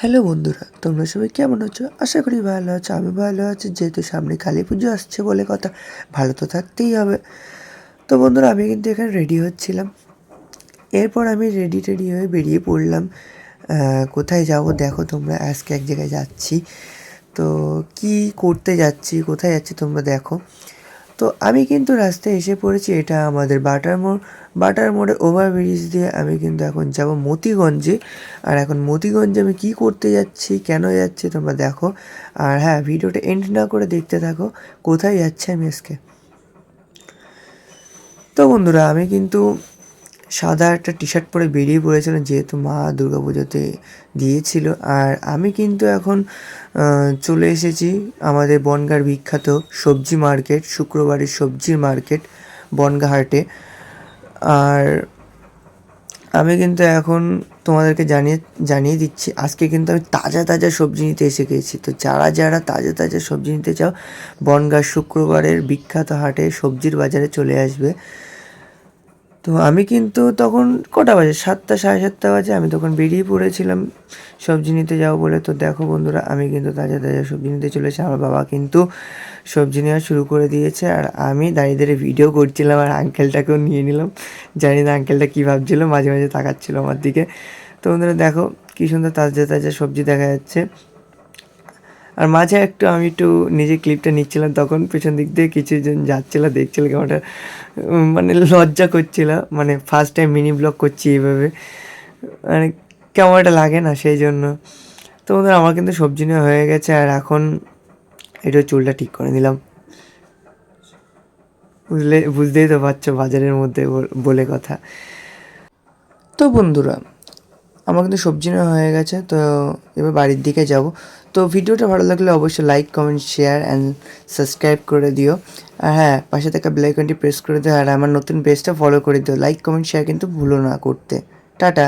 Hello বন্ধুরা, তোমরা সবাই কেমন আছো? আশা করি ভালো আছো। আমি ভালো আছি, যেহেতু সামনে কালী পুজো আসছে বলে কথা, ভালো তো থাকতেই হবে। তো বন্ধুরা, আমি কিন্তু এখানে রেডি হচ্ছিলাম। এরপর আমি রেডি হয়ে বেরিয়ে পড়লাম। কোথায় যাব দেখো তোমরা, আজকে এক জায়গায় যাচ্ছি। তো কি করতে যাচ্ছি, কোথায় যাচ্ছি তোমরা দেখো। তো আমি কিন্তু রাস্তায় এসে পড়েছি, এটা আমাদের বাটার মোড়ে ওভারব্রিজ দিয়ে আমি কিন্তু এখন যাব মতিগঞ্জে। আর এখন মতিগঞ্জে আমি কী করতে যাচ্ছি, কেন যাচ্ছি তোমরা দেখো। আর হ্যাঁ, ভিডিওটা এন্ড না করে দেখতে থাকো কোথায় যাচ্ছে আমি আজকে। তো বন্ধুরা, আমি কিন্তু সাদা একটা টি শার্ট পরে বেরিয়ে পড়েছিলাম, যেহেতু মা দুর্গা পুজোতে দিয়েছিল। আর আমি কিন্তু এখন চলে এসেছি আমাদের বনগাঁর বিখ্যাত সবজি মার্কেট, শুক্রবারের সবজির মার্কেট, বনগাঁ হাটে। আর আমি কিন্তু এখন তোমাদেরকে জানিয়ে দিচ্ছি, আজকে কিন্তু আমি তাজা তাজা সবজি নিতে এসে গেছি। তো যারা যারা তাজা তাজা সবজি নিতে চাও, বনগাঁ শুক্রবারের বিখ্যাত হাটে সবজির বাজারে চলে আসবে। তো আমি কিন্তু তখন কটা বাজে, 7টা, সাড়ে 7টা বাজে, আমি তখন বেরিয়ে পড়েছিলাম সবজি নিতে যাবো বলে। তো দেখো বন্ধুরা, আমি কিন্তু তাজা তাজা সবজি নিতে চলেছি। আমার বাবা কিন্তু সবজি নেওয়া শুরু করে দিয়েছে, আর আমি দাঁড়িয়ে দাঁড়িয়ে ভিডিও করছিলাম, আর আঙ্কেলটাকেও নিয়ে নিলাম। জানি না আঙ্কেলটা কী ভাবছিল, মাঝে মাঝে তাকাচ্ছিল আমার দিকে। তো বন্ধুরা দেখো, কী সুন্দর তাজা তাজা সবজি দেখা যাচ্ছে। আর মাঝে আমি একটু নিজে ক্লিপটা নিচ্ছিলাম, তখন পেছন দিক দিয়ে কিছুজন যাচ্ছিলো, দেখছিল কেমনটা মানে লজ্জা করছিল, মানে ফার্স্ট টাইম মিনি ব্লগ করছি এইভাবে, মানে কেমন একটা লাগে না, সেই জন্য। তো বন্ধুরা, আমার কিন্তু সবজি নেওয়া হয়ে গেছে, আর এখন একটু চুলটা ঠিক করে নিলাম। বুঝতেই তো পারছো, বাজারের মধ্যে বলে কথা। তো বন্ধুরা, আমার কিন্তু সবজি নেওয়া হয়ে গেছে, তো এবার বাড়ির দিকে যাব। তো ভিডিওটা ভালো লাগলে অবশ্যই like, comment, share and subscribe করে দিও। আর হ্যাঁ, পাশে থাকা বেল আইকনটি প্রেস করে দিও, আর আমার নতুন পেজটা ফলো করে দিও। লাইক, কমেন্ট, শেয়ার কিন্তু ভুলো না করতে। টাটা।